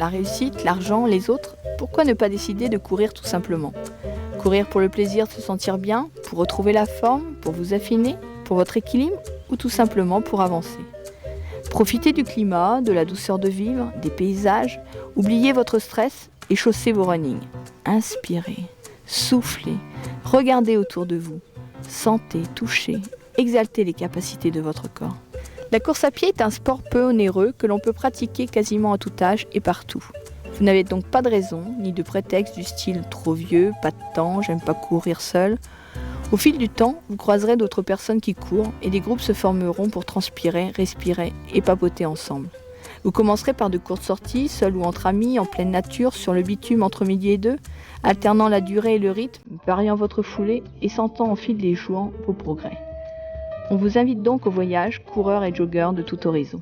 la réussite, l'argent, les autres, pourquoi ne pas décider de courir tout simplement? Courir pour le plaisir de se sentir bien, pour retrouver la forme, pour vous affiner, pour votre équilibre ou tout simplement pour avancer? Profitez du climat, de la douceur de vivre, des paysages, oubliez votre stress et chaussez vos running. Inspirez, soufflez, regardez autour de vous, sentez, touchez, exaltez les capacités de votre corps. La course à pied est un sport peu onéreux que l'on peut pratiquer quasiment à tout âge et partout. Vous n'avez donc pas de raison, ni de prétexte du style « trop vieux, pas de temps, j'aime pas courir seul ». Au fil du temps, vous croiserez d'autres personnes qui courent et des groupes se formeront pour transpirer, respirer et papoter ensemble. Vous commencerez par de courtes sorties, seul ou entre amis, en pleine nature, sur le bitume entre midi et 2, alternant la durée et le rythme, variant votre foulée et sentant en fil et jouant vos progrès. On vous invite donc au voyage, coureurs et joggeurs de tout horizon.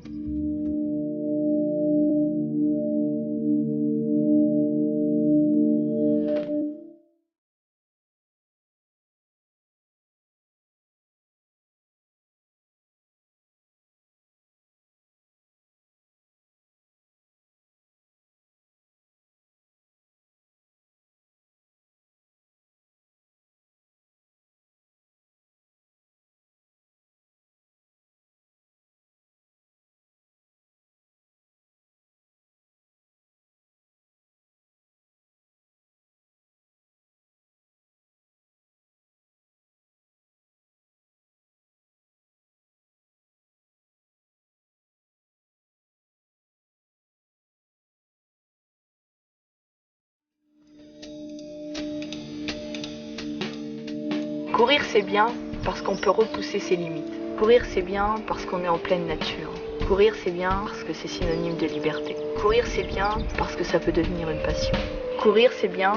Courir c'est bien parce qu'on peut repousser ses limites. Courir c'est bien parce qu'on est en pleine nature. Courir c'est bien parce que c'est synonyme de liberté. Courir c'est bien parce que ça peut devenir une passion. Courir c'est bien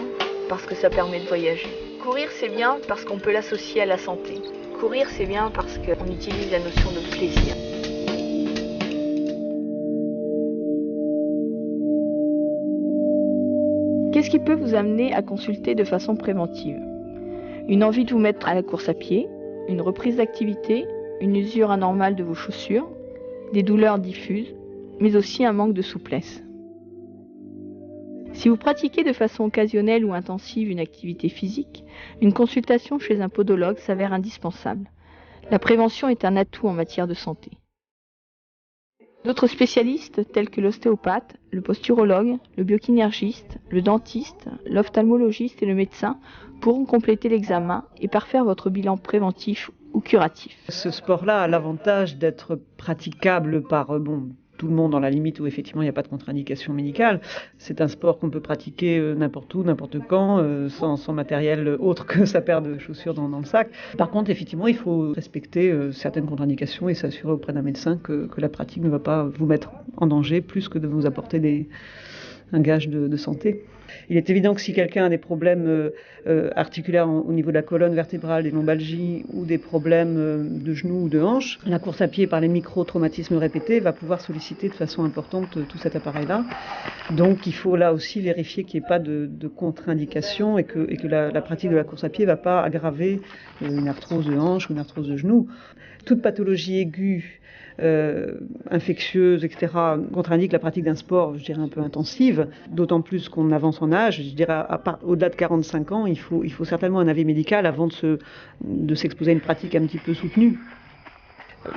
parce que ça permet de voyager. Courir c'est bien parce qu'on peut l'associer à la santé. Courir c'est bien parce qu'on utilise la notion de plaisir. Qu'est-ce qui peut vous amener à consulter de façon préventive? Une envie de vous mettre à la course à pied, une reprise d'activité, une usure anormale de vos chaussures, des douleurs diffuses, mais aussi un manque de souplesse. Si vous pratiquez de façon occasionnelle ou intensive une activité physique, une consultation chez un podologue s'avère indispensable. La prévention est un atout en matière de santé. D'autres spécialistes, tels que l'ostéopathe, le posturologue, le biokinergiste, le dentiste, l'ophtalmologiste et le médecin, pourront compléter l'examen et parfaire votre bilan préventif ou curatif. Ce sport-là a l'avantage d'être praticable par tout le monde dans la limite où effectivement il n'y a pas de contre-indication médicale. C'est un sport qu'on peut pratiquer n'importe où, n'importe quand, sans matériel autre que sa paire de chaussures dans le sac. Par contre, effectivement, il faut respecter certaines contre-indications et s'assurer auprès d'un médecin que la pratique ne va pas vous mettre en danger plus que de vous apporter un gage de santé. Il est évident que si quelqu'un a des problèmes articulaires au niveau de la colonne vertébrale, des lombalgies ou des problèmes de genoux ou de hanches, la course à pied par les micro-traumatismes répétés va pouvoir solliciter de façon importante tout cet appareil-là. Donc il faut là aussi vérifier qu'il n'y ait pas de contre-indication et que la pratique de la course à pied ne va pas aggraver une arthrose de hanche ou une arthrose de genou. Toute pathologie aiguë, infectieuse, etc., contre-indique la pratique d'un sport, je dirais, un peu intensive, d'autant plus qu'on avance en âge. Je dirais, au-delà de 45 ans, il faut certainement un avis médical avant de s'exposer à une pratique un petit peu soutenue.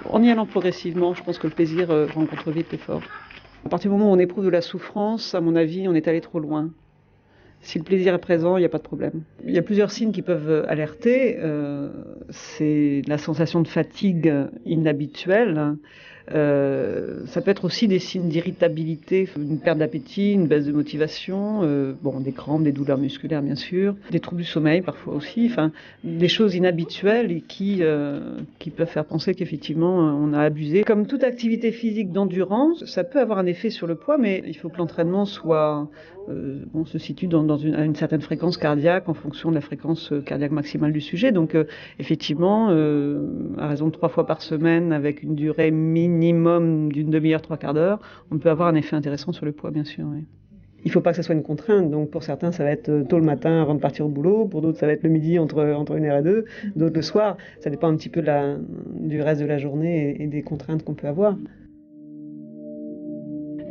En y allant progressivement, je pense que le plaisir rencontre vite l'effort. À partir du moment où on éprouve de la souffrance, à mon avis, on est allé trop loin. Si le plaisir est présent, il n'y a pas de problème. Il y a plusieurs signes qui peuvent alerter. C'est la sensation de fatigue inhabituelle. Ça peut être aussi des signes d'irritabilité, une perte d'appétit, une baisse de motivation, des crampes, des douleurs musculaires bien sûr, des troubles du sommeil parfois aussi, des choses inhabituelles et qui peuvent faire penser qu'effectivement on a abusé. Comme toute activité physique d'endurance, ça peut avoir un effet sur le poids, mais il faut que l'entraînement se situe à une certaine fréquence cardiaque en fonction de la fréquence cardiaque maximale du sujet. Donc effectivement, à raison de 3 fois par semaine avec une durée minimum d'une demi-heure, 3/4 d'heure, on peut avoir un effet intéressant sur le poids, bien sûr. Oui. Il ne faut pas que ça soit une contrainte, donc pour certains ça va être tôt le matin avant de partir au boulot, pour d'autres ça va être le midi entre 1h et 2, d'autres le soir, ça dépend un petit peu du reste de la journée et des contraintes qu'on peut avoir.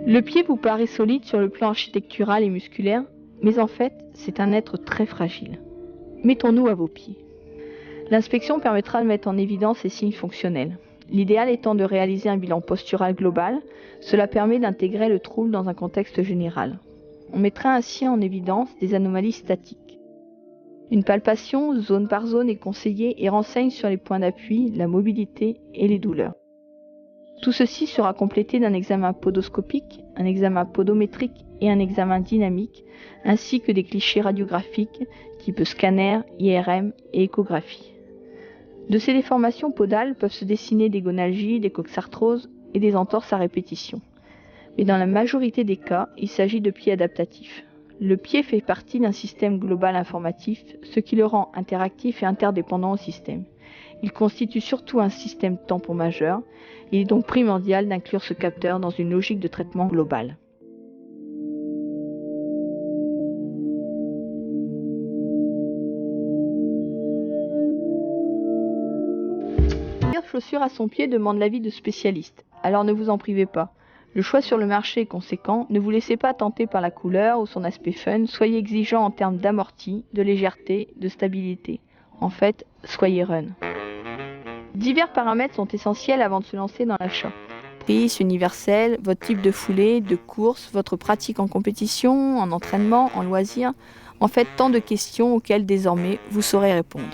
Le pied vous paraît solide sur le plan architectural et musculaire, mais en fait, c'est un être très fragile. Mettons-nous à vos pieds. L'inspection permettra de mettre en évidence les signes fonctionnels. L'idéal étant de réaliser un bilan postural global, cela permet d'intégrer le trouble dans un contexte général. On mettra ainsi en évidence des anomalies statiques. Une palpation, zone par zone, est conseillée et renseigne sur les points d'appui, la mobilité et les douleurs. Tout ceci sera complété d'un examen podoscopique, un examen podométrique et un examen dynamique, ainsi que des clichés radiographiques type scanner, IRM et échographie. De ces déformations podales peuvent se dessiner des gonalgies, des coxarthroses et des entorses à répétition. Mais dans la majorité des cas, il s'agit de pieds adaptatifs. Le pied fait partie d'un système global informatif, ce qui le rend interactif et interdépendant au système. Il constitue surtout un système tampon majeur. Il est donc primordial d'inclure ce capteur dans une logique de traitement globale. Chaussures à son pied demande l'avis de spécialistes, alors ne vous en privez pas. Le choix sur le marché est conséquent, ne vous laissez pas tenter par la couleur ou son aspect fun, soyez exigeant en termes d'amorti, de légèreté, de stabilité. En fait, soyez run. Divers paramètres sont essentiels avant de se lancer dans l'achat. Prise universelle, votre type de foulée, de course, votre pratique en compétition, en entraînement, en loisir. En fait, tant de questions auxquelles désormais vous saurez répondre.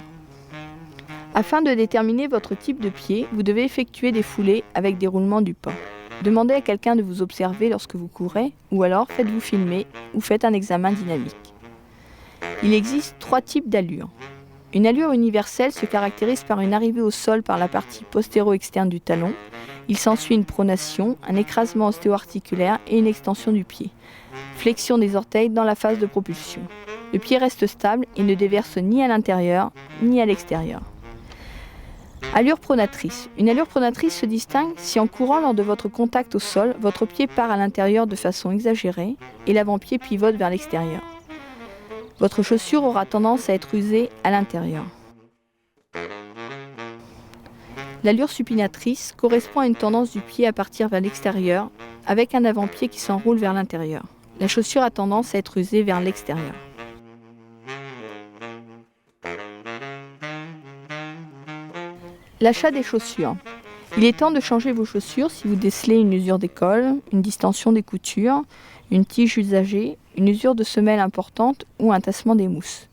Afin de déterminer votre type de pied, vous devez effectuer des foulées avec des roulements du pas. Demandez à quelqu'un de vous observer lorsque vous courez, ou alors faites-vous filmer ou faites un examen dynamique. Il existe 3 types d'allures. Une allure universelle se caractérise par une arrivée au sol par la partie postéro-externe du talon. Il s'ensuit une pronation, un écrasement ostéo-articulaire et une extension du pied. Flexion des orteils dans la phase de propulsion. Le pied reste stable et ne déverse ni à l'intérieur ni à l'extérieur. Allure pronatrice. Une allure pronatrice se distingue si en courant lors de votre contact au sol, votre pied part à l'intérieur de façon exagérée et l'avant-pied pivote vers l'extérieur. Votre chaussure aura tendance à être usée à l'intérieur. L'allure supinatrice correspond à une tendance du pied à partir vers l'extérieur avec un avant-pied qui s'enroule vers l'intérieur. La chaussure a tendance à être usée vers l'extérieur. L'achat des chaussures. Il est temps de changer vos chaussures si vous décelez une usure d'école, une distension des coutures, une tige usagée, une usure de semelle importante ou un tassement des mousses.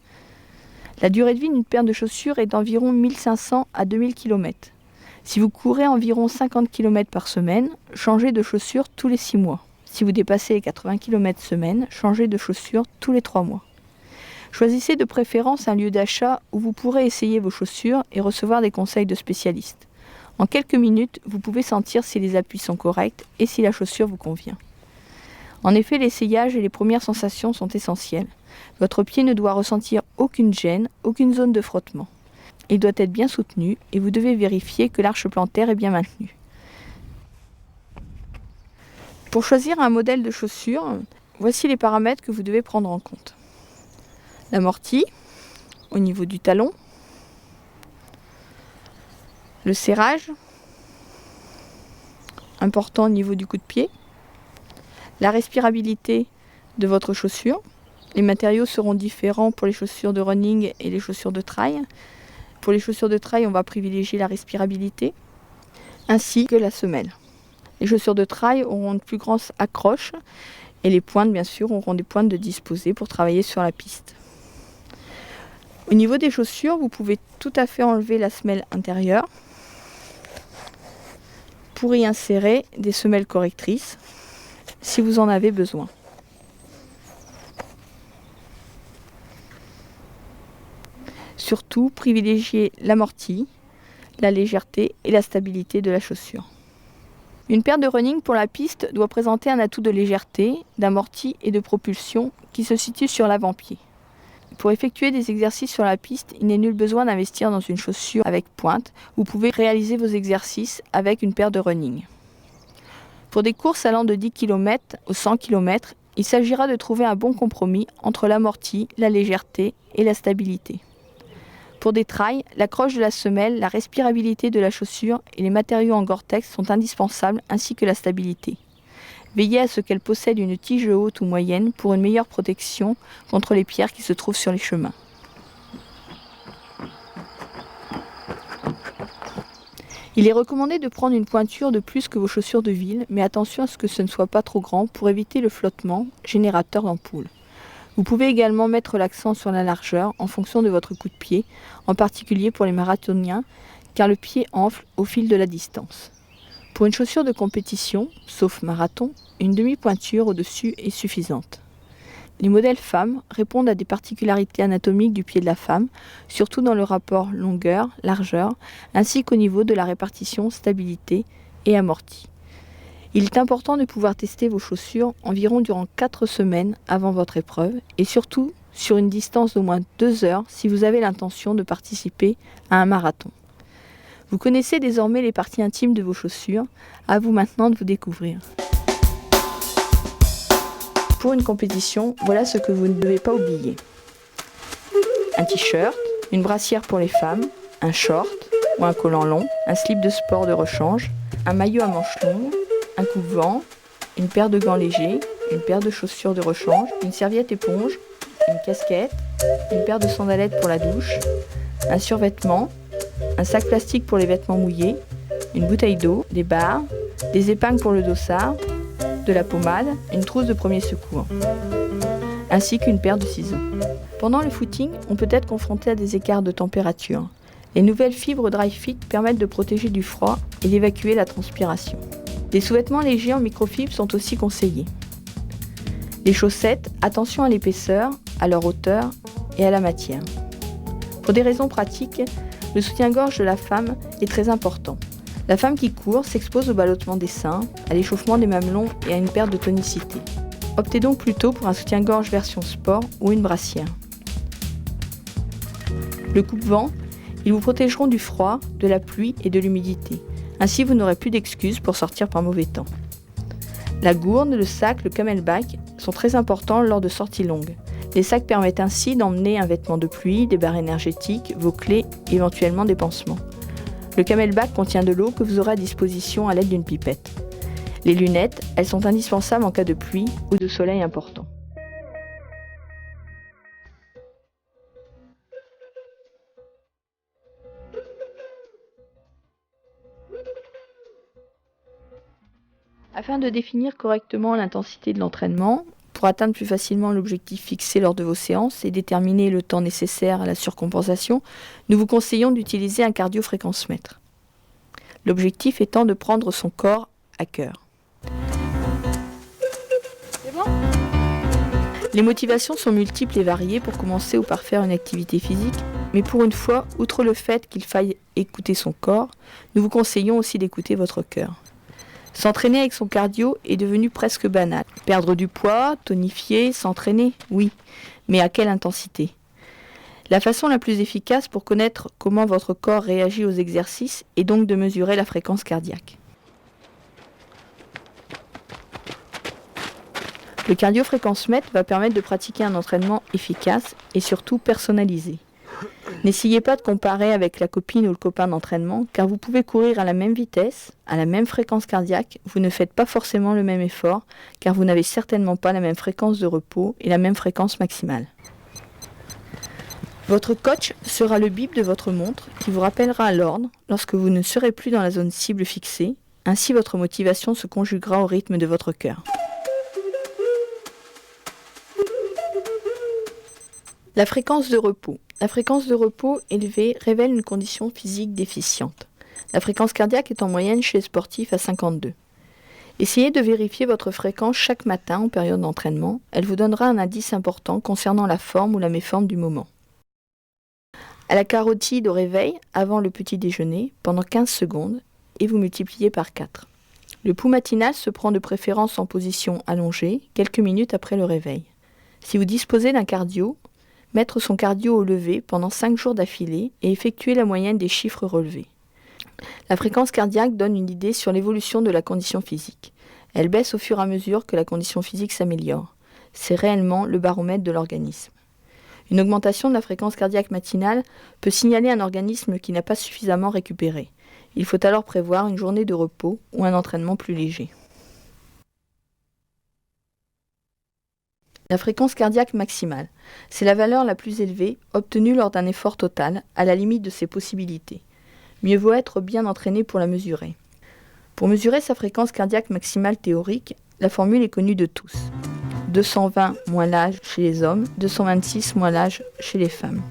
La durée de vie d'une paire de chaussures est d'environ 1500 à 2000 km. Si vous courez environ 50 km par semaine, changez de chaussures tous les 6 mois. Si vous dépassez les 80 km semaine, changez de chaussures tous les 3 mois. Choisissez de préférence un lieu d'achat où vous pourrez essayer vos chaussures et recevoir des conseils de spécialistes. En quelques minutes, vous pouvez sentir si les appuis sont corrects et si la chaussure vous convient. En effet, l'essayage et les premières sensations sont essentielles. Votre pied ne doit ressentir aucune gêne, aucune zone de frottement. Il doit être bien soutenu et vous devez vérifier que l'arche plantaire est bien maintenue. Pour choisir un modèle de chaussure, voici les paramètres que vous devez prendre en compte. L'amorti au niveau du talon, le serrage, important au niveau du coup de pied, la respirabilité de votre chaussure. Les matériaux seront différents pour les chaussures de running et les chaussures de trail. Pour les chaussures de trail, on va privilégier la respirabilité, ainsi que la semelle. Les chaussures de trail auront une plus grande accroche et les pointes, bien sûr, auront des pointes de disposer pour travailler sur la piste. Au niveau des chaussures, vous pouvez tout à fait enlever la semelle intérieure pour y insérer des semelles correctrices si vous en avez besoin. Surtout, privilégiez l'amorti, la légèreté et la stabilité de la chaussure. Une paire de running pour la piste doit présenter un atout de légèreté, d'amorti et de propulsion qui se situe sur l'avant-pied. Pour effectuer des exercices sur la piste, il n'est nul besoin d'investir dans une chaussure avec pointe. Vous pouvez réaliser vos exercices avec une paire de running. Pour des courses allant de 10 km aux 100 km, il s'agira de trouver un bon compromis entre l'amorti, la légèreté et la stabilité. Pour des trails, l'accroche de la semelle, la respirabilité de la chaussure et les matériaux en Gore-Tex sont indispensables ainsi que la stabilité. Veillez à ce qu'elle possède une tige haute ou moyenne pour une meilleure protection contre les pierres qui se trouvent sur les chemins. Il est recommandé de prendre une pointure de plus que vos chaussures de ville, mais attention à ce que ce ne soit pas trop grand pour éviter le flottement, générateur d'ampoules. Vous pouvez également mettre l'accent sur la largeur en fonction de votre coup de pied, en particulier pour les marathoniens, car le pied enfle au fil de la distance. Pour une chaussure de compétition, sauf marathon, une demi-pointure au-dessus est suffisante. Les modèles femmes répondent à des particularités anatomiques du pied de la femme, surtout dans le rapport longueur-largeur, ainsi qu'au niveau de la répartition stabilité et amorti. Il est important de pouvoir tester vos chaussures environ durant 4 semaines avant votre épreuve et surtout sur une distance d'au moins 2 heures si vous avez l'intention de participer à un marathon. Vous connaissez désormais les parties intimes de vos chaussures, à vous maintenant de vous découvrir. Pour une compétition, voilà ce que vous ne devez pas oublier. Un t-shirt, une brassière pour les femmes, un short ou un collant long, un slip de sport de rechange, un maillot à manches longues, un coupe-vent, une paire de gants légers, une paire de chaussures de rechange, une serviette éponge, une casquette, une paire de sandalettes pour la douche, un survêtement, un sac plastique pour les vêtements mouillés, une bouteille d'eau, des barres, des épingles pour le dossard, de la pommade, une trousse de premier secours, ainsi qu'une paire de ciseaux. Pendant le footing, on peut être confronté à des écarts de température. Les nouvelles fibres Dry Fit permettent de protéger du froid et d'évacuer la transpiration. Des sous-vêtements légers en microfibre sont aussi conseillés. Les chaussettes, attention à l'épaisseur, à leur hauteur et à la matière. Pour des raisons pratiques, le soutien-gorge de la femme est très important. La femme qui court s'expose au ballottement des seins, à l'échauffement des mamelons et à une perte de tonicité. Optez donc plutôt pour un soutien-gorge version sport ou une brassière. Le coupe-vent, ils vous protégeront du froid, de la pluie et de l'humidité. Ainsi, vous n'aurez plus d'excuses pour sortir par mauvais temps. La gourde, le sac, le camelback sont très importants lors de sorties longues. Les sacs permettent ainsi d'emmener un vêtement de pluie, des barres énergétiques, vos clés et éventuellement des pansements. Le camelback contient de l'eau que vous aurez à disposition à l'aide d'une pipette. Les lunettes, elles sont indispensables en cas de pluie ou de soleil important. Afin de définir correctement l'intensité de l'entraînement, pour atteindre plus facilement l'objectif fixé lors de vos séances et déterminer le temps nécessaire à la surcompensation, nous vous conseillons d'utiliser un cardio-fréquence-mètre. L'objectif étant de prendre son corps à cœur. C'est bon ? Les motivations sont multiples et variées pour commencer ou par faire une activité physique, mais pour une fois, outre le fait qu'il faille écouter son corps, nous vous conseillons aussi d'écouter votre cœur. S'entraîner avec son cardio est devenu presque banal. Perdre du poids, tonifier, s'entraîner, oui, mais à quelle intensité ? La façon la plus efficace pour connaître comment votre corps réagit aux exercices est donc de mesurer la fréquence cardiaque. Le cardio-fréquence-mètre va permettre de pratiquer un entraînement efficace et surtout personnalisé. N'essayez pas de comparer avec la copine ou le copain d'entraînement, car vous pouvez courir à la même vitesse, à la même fréquence cardiaque, vous ne faites pas forcément le même effort, car vous n'avez certainement pas la même fréquence de repos et la même fréquence maximale. Votre coach sera le bip de votre montre qui vous rappellera à l'ordre lorsque vous ne serez plus dans la zone cible fixée, ainsi votre motivation se conjuguera au rythme de votre cœur. La fréquence de repos. La fréquence de repos élevée révèle une condition physique déficiente. La fréquence cardiaque est en moyenne chez les sportifs à 52. Essayez de vérifier votre fréquence chaque matin en période d'entraînement. Elle vous donnera un indice important concernant la forme ou la méforme du moment. À la carotide au réveil, avant le petit déjeuner, pendant 15 secondes, et vous multipliez par 4. Le pouls matinal se prend de préférence en position allongée, quelques minutes après le réveil. Si vous disposez d'un cardio, mettre son cardio au lever pendant 5 jours d'affilée et effectuer la moyenne des chiffres relevés. La fréquence cardiaque donne une idée sur l'évolution de la condition physique. Elle baisse au fur et à mesure que la condition physique s'améliore. C'est réellement le baromètre de l'organisme. Une augmentation de la fréquence cardiaque matinale peut signaler un organisme qui n'a pas suffisamment récupéré. Il faut alors prévoir une journée de repos ou un entraînement plus léger. La fréquence cardiaque maximale, c'est la valeur la plus élevée obtenue lors d'un effort total, à la limite de ses possibilités. Mieux vaut être bien entraîné pour la mesurer. Pour mesurer sa fréquence cardiaque maximale théorique, la formule est connue de tous. 220 moins l'âge chez les hommes, 226 moins l'âge chez les femmes.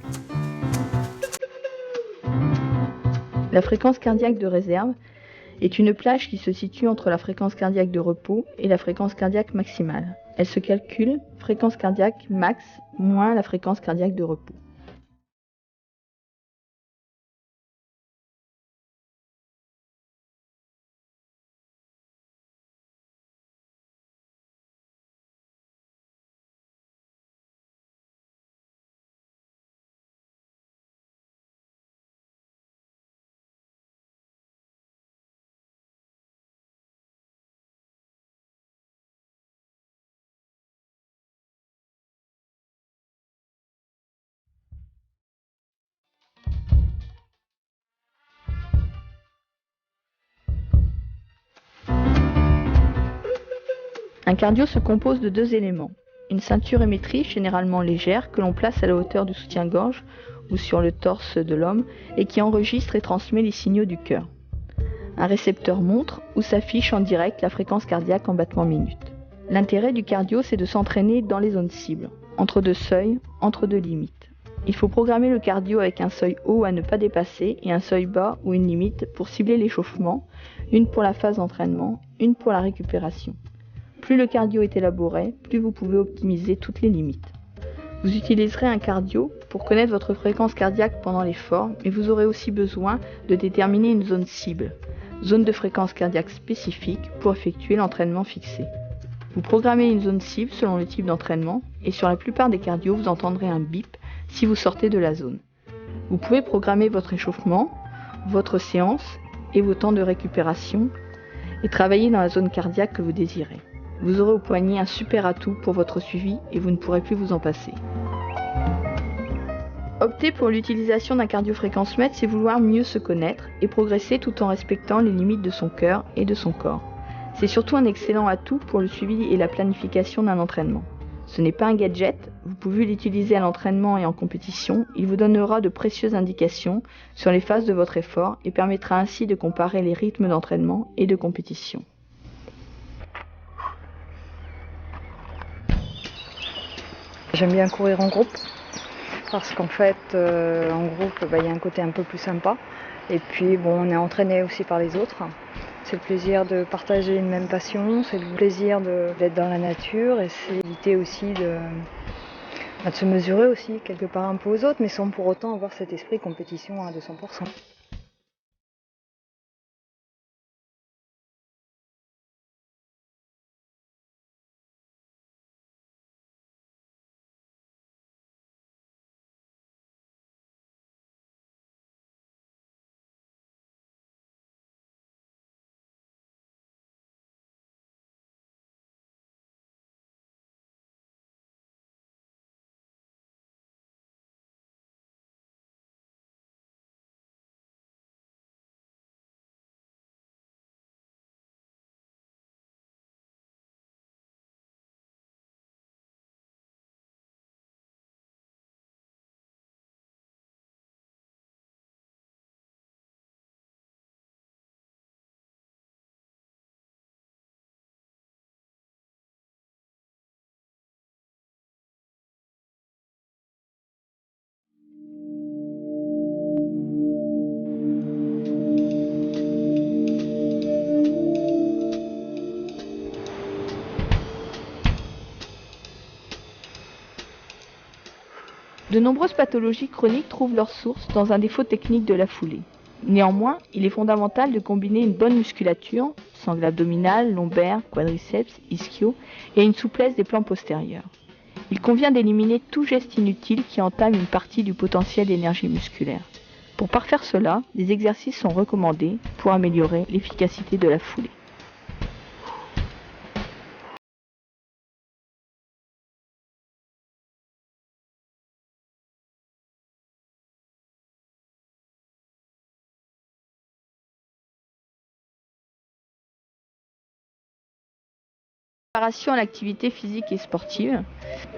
La fréquence cardiaque de réserve est une plage qui se situe entre la fréquence cardiaque de repos et la fréquence cardiaque maximale. Elle se calcule fréquence cardiaque max moins la fréquence cardiaque de repos. Un cardio se compose de deux éléments. Une ceinture émettrice, généralement légère, que l'on place à la hauteur du soutien-gorge ou sur le torse de l'homme et qui enregistre et transmet les signaux du cœur. Un récepteur montre où s'affiche en direct la fréquence cardiaque en battements minutes. L'intérêt du cardio, c'est de s'entraîner dans les zones cibles, entre deux seuils, entre deux limites. Il faut programmer le cardio avec un seuil haut à ne pas dépasser et un seuil bas ou une limite pour cibler l'échauffement, une pour la phase d'entraînement, une pour la récupération. Plus le cardio est élaboré, plus vous pouvez optimiser toutes les limites. Vous utiliserez un cardio pour connaître votre fréquence cardiaque pendant l'effort, mais vous aurez aussi besoin de déterminer une zone cible, zone de fréquence cardiaque spécifique pour effectuer l'entraînement fixé. Vous programmez une zone cible selon le type d'entraînement et sur la plupart des cardios, vous entendrez un bip si vous sortez de la zone. Vous pouvez programmer votre échauffement, votre séance et vos temps de récupération et travailler dans la zone cardiaque que vous désirez. Vous aurez au poignet un super atout pour votre suivi et vous ne pourrez plus vous en passer. Opter pour l'utilisation d'un cardiofréquencemètre, c'est vouloir mieux se connaître et progresser tout en respectant les limites de son cœur et de son corps. C'est surtout un excellent atout pour le suivi et la planification d'un entraînement. Ce n'est pas un gadget, vous pouvez l'utiliser à l'entraînement et en compétition, il vous donnera de précieuses indications sur les phases de votre effort et permettra ainsi de comparer les rythmes d'entraînement et de compétition. J'aime bien courir en groupe parce qu'en fait, en groupe, il y a un côté un peu plus sympa. Et puis, on est entraîné aussi par les autres. C'est le plaisir de partager une même passion, c'est le plaisir d'être dans la nature et c'est éviter aussi de se mesurer aussi quelque part un peu aux autres, mais sans pour autant avoir cet esprit compétition à 200%. De nombreuses pathologies chroniques trouvent leur source dans un défaut technique de la foulée. Néanmoins, il est fondamental de combiner une bonne musculature, sangle abdominale, lombaire, quadriceps, ischio, et une souplesse des plans postérieurs. Il convient d'éliminer tout geste inutile qui entame une partie du potentiel d'énergie musculaire. Pour parfaire cela, des exercices sont recommandés pour améliorer l'efficacité de la foulée. Préparation à l'activité physique et sportive.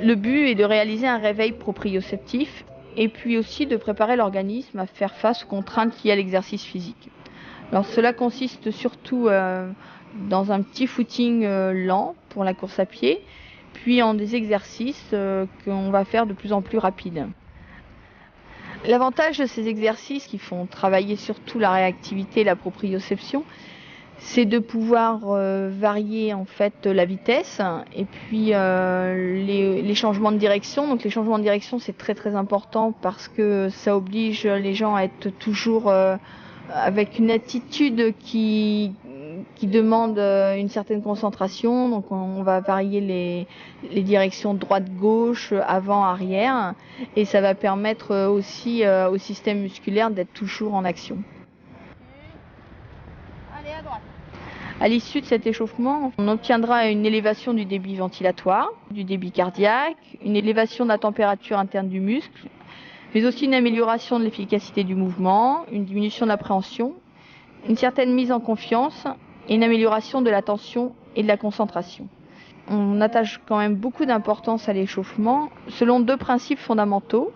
Le but est de réaliser un réveil proprioceptif et puis aussi de préparer l'organisme à faire face aux contraintes liées à l'exercice physique. Alors cela consiste surtout dans un petit footing lent pour la course à pied, puis en des exercices qu'on va faire de plus en plus rapides. L'avantage de ces exercices qui font travailler surtout la réactivité et la proprioception, c'est de pouvoir varier en fait la vitesse et puis les changements de direction. Donc les changements de direction, c'est très très important parce que ça oblige les gens à être toujours avec une attitude qui demande une certaine concentration. Donc on va varier les directions droite-gauche, avant-arrière, et ça va permettre aussi au système musculaire d'être toujours en action. Allez, à droite. À l'issue de cet échauffement, on obtiendra une élévation du débit ventilatoire, du débit cardiaque, une élévation de la température interne du muscle, mais aussi une amélioration de l'efficacité du mouvement, une diminution de l'appréhension, une certaine mise en confiance et une amélioration de l'attention et de la concentration. On attache quand même beaucoup d'importance à l'échauffement selon deux principes fondamentaux,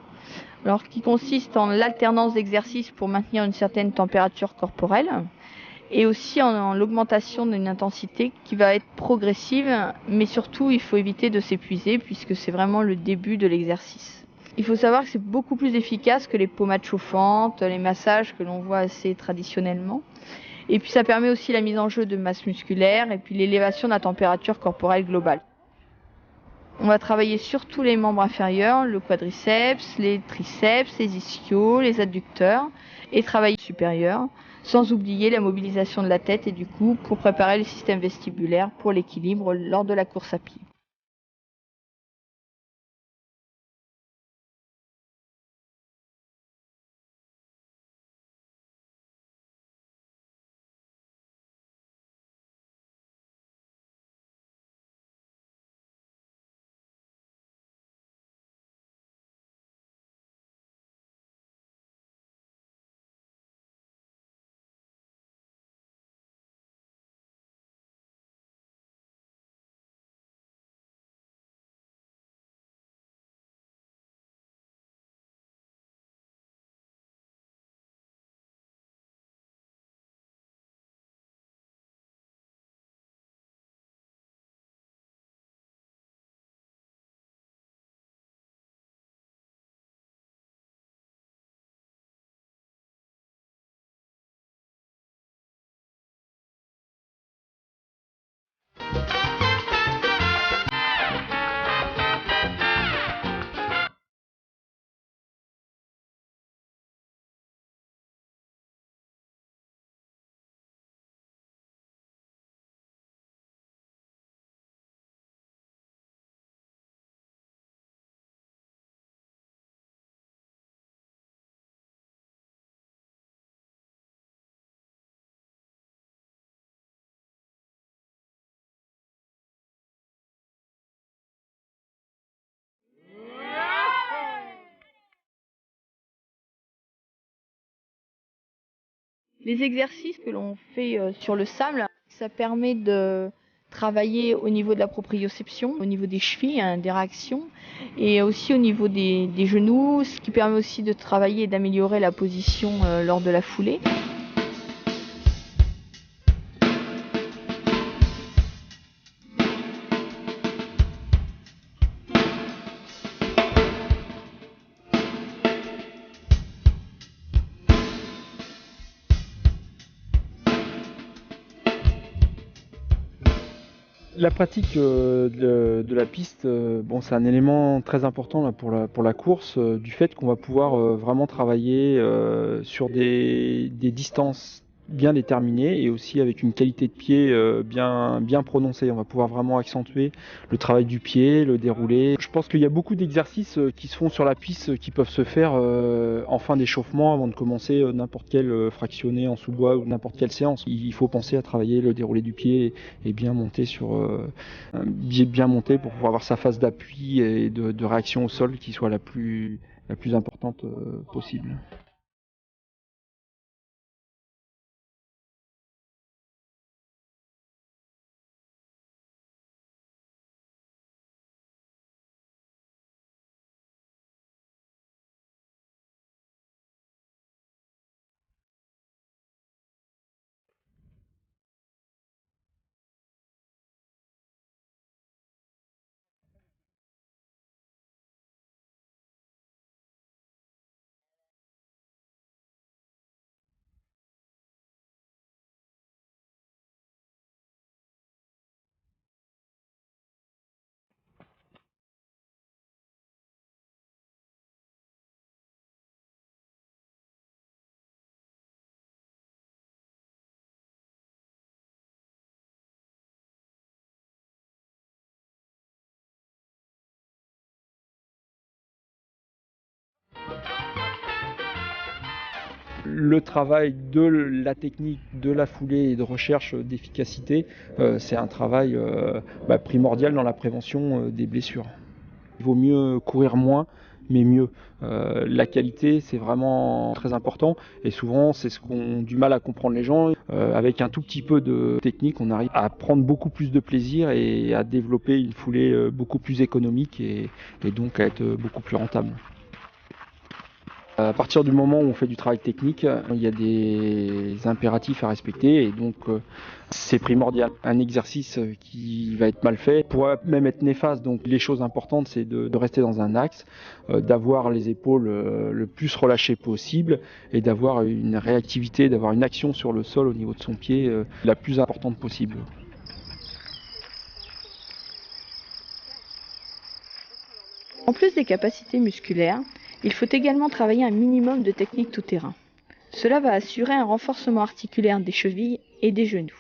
alors qui consistent en l'alternance d'exercices pour maintenir une certaine température corporelle et aussi en l'augmentation d'une intensité qui va être progressive, mais surtout il faut éviter de s'épuiser puisque c'est vraiment le début de l'exercice. Il faut savoir que c'est beaucoup plus efficace que les pommades chauffantes, les massages que l'on voit assez traditionnellement. Et puis ça permet aussi la mise en jeu de masse musculaire et puis l'élévation de la température corporelle globale. On va travailler surtout les membres inférieurs, le quadriceps, les triceps, les ischios, les adducteurs et travailler supérieur, sans oublier la mobilisation de la tête et du cou pour préparer le système vestibulaire pour l'équilibre lors de la course à pied. Les exercices que l'on fait sur le sable, ça permet de travailler au niveau de la proprioception, au niveau des chevilles, des réactions, et aussi au niveau des genoux, ce qui permet aussi de travailler et d'améliorer la position lors de la foulée. La pratique de la piste, bon, c'est un élément très important là, pour la course, du fait qu'on va pouvoir vraiment travailler sur des distances bien déterminées et aussi avec une qualité de pied bien prononcée. On va pouvoir vraiment accentuer le travail du pied, le déroulé. Je pense qu'il y a beaucoup d'exercices qui se font sur la piste qui peuvent se faire en fin d'échauffement avant de commencer n'importe quel fractionné en sous-bois ou n'importe quelle séance. Il faut penser à travailler le déroulé du pied et bien monter bien monter pour pouvoir avoir sa phase d'appui et de réaction au sol qui soit la plus importante possible. Le travail de la technique, de la foulée et de recherche d'efficacité, c'est un travail primordial dans la prévention des blessures. Il vaut mieux courir moins, mais mieux. La qualité, c'est vraiment très important et souvent, c'est ce qu'ont du mal à comprendre les gens. Avec un tout petit peu de technique, on arrive à prendre beaucoup plus de plaisir et à développer une foulée beaucoup plus économique et donc à être beaucoup plus rentable. À partir du moment où on fait du travail technique, il y a des impératifs à respecter et donc c'est primordial. Un exercice qui va être mal fait pourrait même être néfaste. Donc les choses importantes, c'est de rester dans un axe, d'avoir les épaules le plus relâchées possible et d'avoir une réactivité, d'avoir une action sur le sol au niveau de son pied la plus importante possible. En plus des capacités musculaires, il faut également travailler un minimum de technique tout-terrain. Cela va assurer un renforcement articulaire des chevilles et des genoux.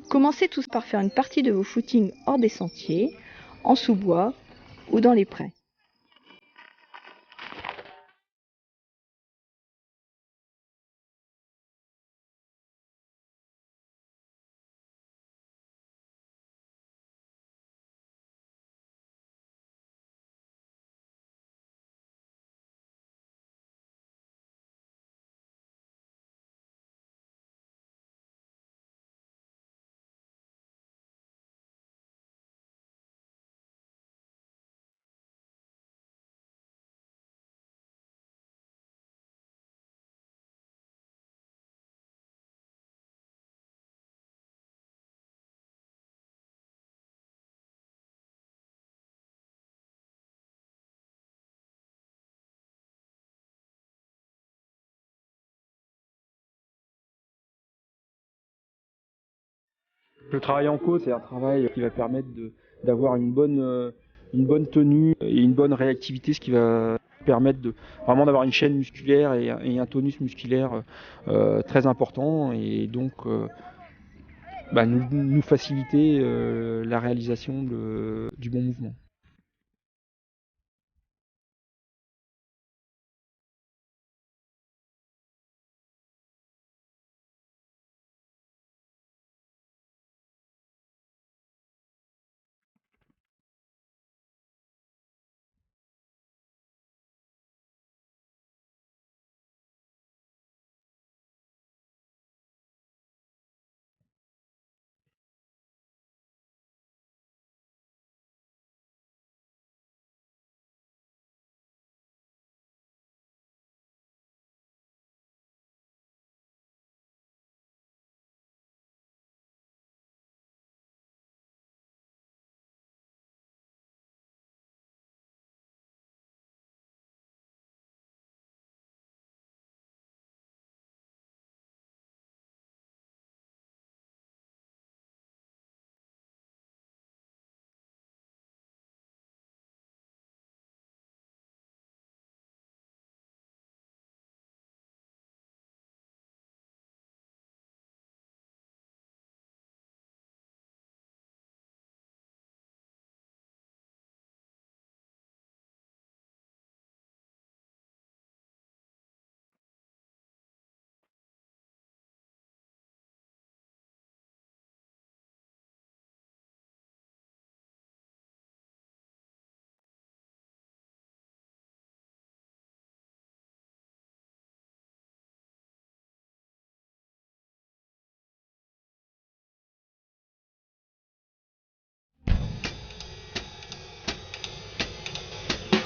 Commencez tous par faire une partie de vos footings hors des sentiers, en sous-bois ou dans les prés. Le travail en côte, c'est un travail qui va permettre d'avoir une bonne tenue et une bonne réactivité, ce qui va permettre vraiment d'avoir une chaîne musculaire et un tonus musculaire très important et donc nous faciliter la réalisation du bon mouvement.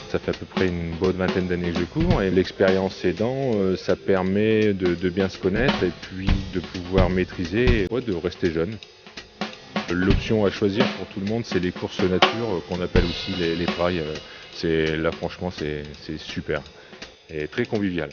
Ça fait à peu près une bonne vingtaine d'années que je cours et l'expérience aidant, ça permet de bien se connaître et puis de pouvoir maîtriser, de rester jeune. L'option à choisir pour tout le monde, c'est les courses nature qu'on appelle aussi les trails. Là franchement c'est super et très convivial.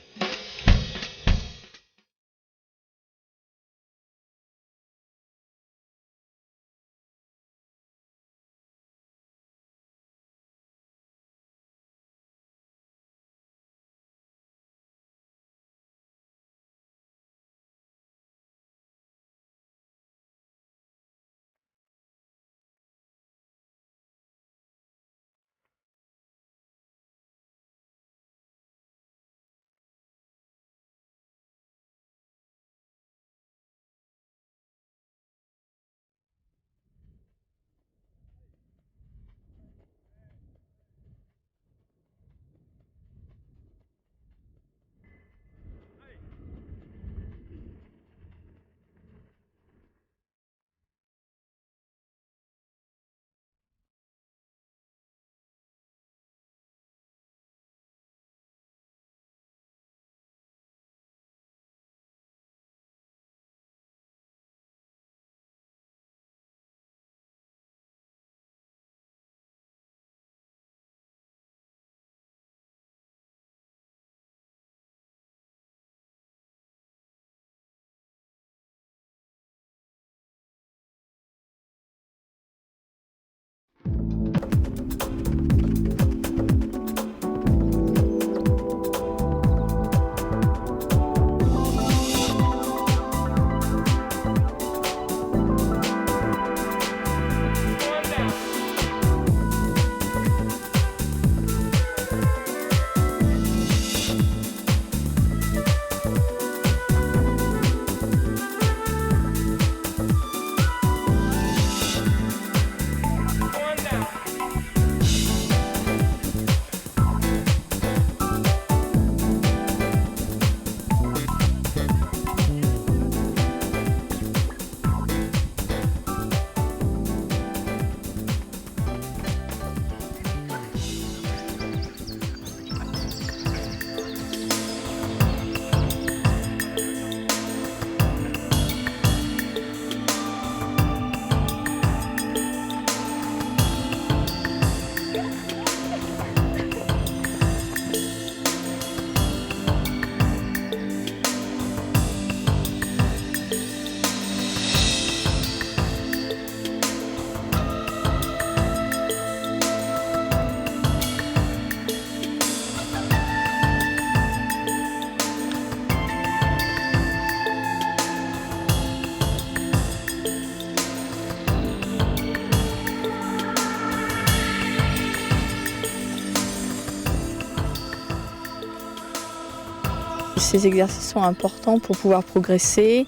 Ces exercices sont importants pour pouvoir progresser,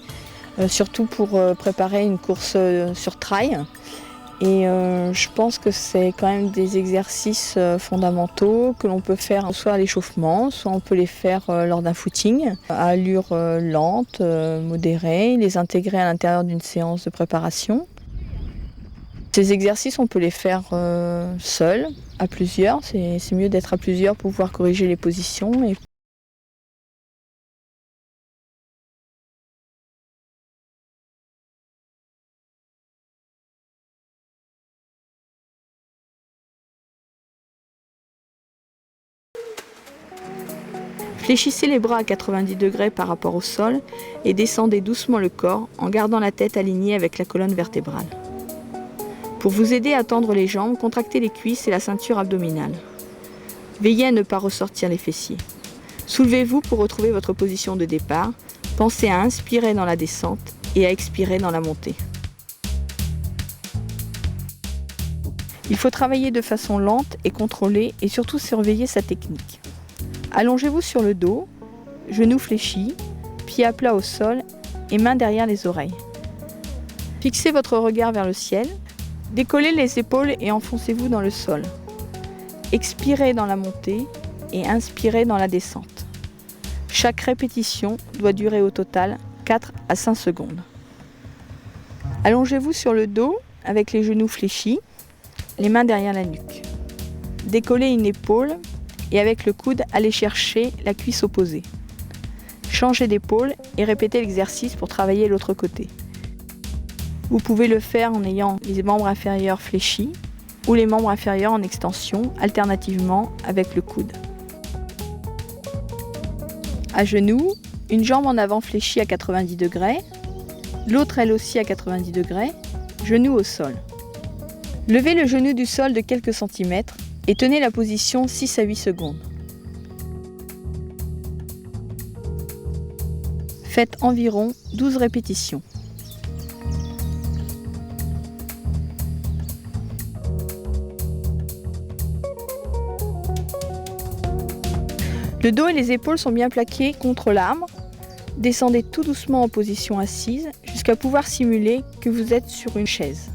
surtout pour préparer une course sur trail. Et je pense que c'est quand même des exercices fondamentaux que l'on peut faire soit à l'échauffement, soit on peut les faire lors d'un footing à allure lente, modérée, les intégrer à l'intérieur d'une séance de préparation. Ces exercices, on peut les faire seuls, à plusieurs. C'est mieux d'être à plusieurs pour pouvoir corriger les positions. Fléchissez les bras à 90 degrés par rapport au sol et descendez doucement le corps en gardant la tête alignée avec la colonne vertébrale. Pour vous aider à tendre les jambes, contractez les cuisses et la ceinture abdominale. Veillez à ne pas ressortir les fessiers. Soulevez-vous pour retrouver votre position de départ. Pensez à inspirer dans la descente et à expirer dans la montée. Il faut travailler de façon lente et contrôlée et surtout surveiller sa technique. Allongez-vous sur le dos, genoux fléchis, pieds à plat au sol et mains derrière les oreilles. Fixez votre regard vers le ciel, décollez les épaules et enfoncez-vous dans le sol. Expirez dans la montée et inspirez dans la descente. Chaque répétition doit durer au total 4 à 5 secondes. Allongez-vous sur le dos avec les genoux fléchis, les mains derrière la nuque. Décollez une épaule et avec le coude, allez chercher la cuisse opposée. Changez d'épaule et répétez l'exercice pour travailler l'autre côté. Vous pouvez le faire en ayant les membres inférieurs fléchis ou les membres inférieurs en extension, alternativement avec le coude. À genoux, une jambe en avant fléchie à 90 degrés, l'autre elle aussi à 90 degrés, genou au sol. Levez le genou du sol de quelques centimètres et tenez la position 6 à 8 secondes. Faites environ 12 répétitions. Le dos et les épaules sont bien plaqués contre l'arbre. Descendez tout doucement en position assise jusqu'à pouvoir simuler que vous êtes sur une chaise.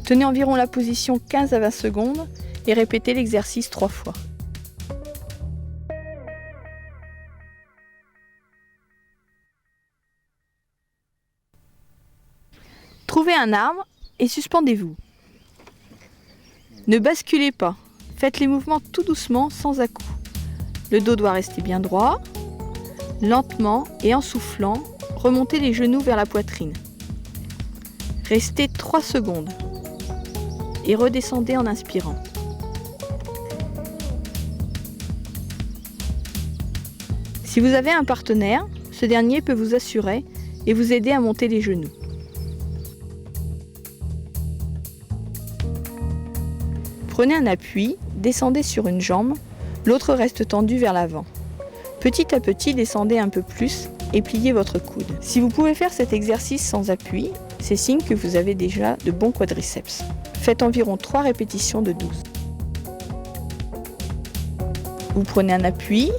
Tenez environ la position 15 à 20 secondes et répétez l'exercice 3 fois. Trouvez un arbre et suspendez-vous. Ne basculez pas. Faites les mouvements tout doucement, sans à-coups. Le dos doit rester bien droit. Lentement et en soufflant, remontez les genoux vers la poitrine. Restez 3 secondes. Et redescendez en inspirant. Si vous avez un partenaire, ce dernier peut vous assurer et vous aider à monter les genoux. Prenez un appui, descendez sur une jambe, l'autre reste tendue vers l'avant. Petit à petit, descendez un peu plus et pliez votre coude. Si vous pouvez faire cet exercice sans appui, c'est signe que vous avez déjà de bons quadriceps. Faites environ 3 répétitions de 12. Vous prenez un appui,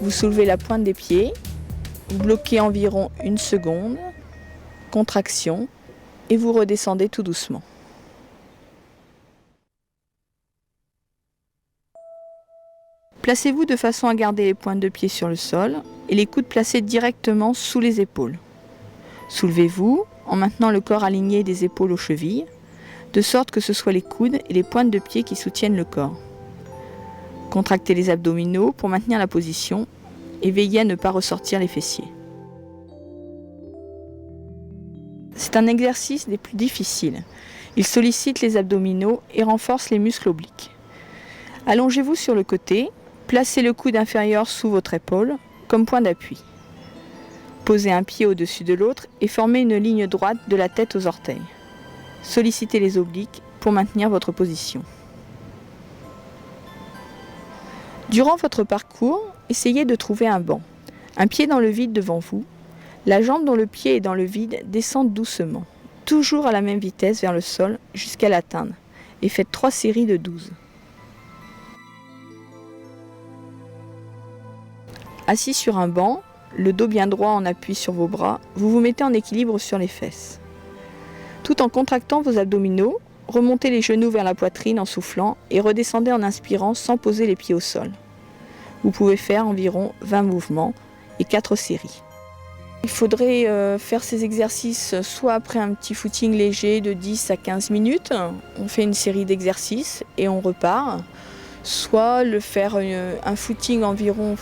vous soulevez la pointe des pieds, vous bloquez environ 1 seconde, contraction, et vous redescendez tout doucement. Placez-vous de façon à garder les pointes de pied sur le sol et les coudes placés directement sous les épaules. Soulevez-vous en maintenant le corps aligné des épaules aux chevilles, de sorte que ce soit les coudes et les pointes de pied qui soutiennent le corps. Contractez les abdominaux pour maintenir la position et veillez à ne pas ressortir les fessiers. C'est un exercice des plus difficiles. Il sollicite les abdominaux et renforce les muscles obliques. Allongez-vous sur le côté, placez le coude inférieur sous votre épaule comme point d'appui. Posez un pied au-dessus de l'autre et formez une ligne droite de la tête aux orteils. Sollicitez les obliques pour maintenir votre position. Durant votre parcours, essayez de trouver un banc. Un pied dans le vide devant vous. La jambe dont le pied est dans le vide descend doucement, toujours à la même vitesse vers le sol jusqu'à l'atteindre. Et faites 3 séries de 12. Assis sur un banc, le dos bien droit en appui sur vos bras, vous vous mettez en équilibre sur les fesses. Tout en contractant vos abdominaux, remontez les genoux vers la poitrine en soufflant et redescendez en inspirant sans poser les pieds au sol. Vous pouvez faire environ 20 mouvements et 4 séries. Il faudrait faire ces exercices soit après un petit footing léger de 10 à 15 minutes, on fait une série d'exercices et on repart, soit le faire un footing environ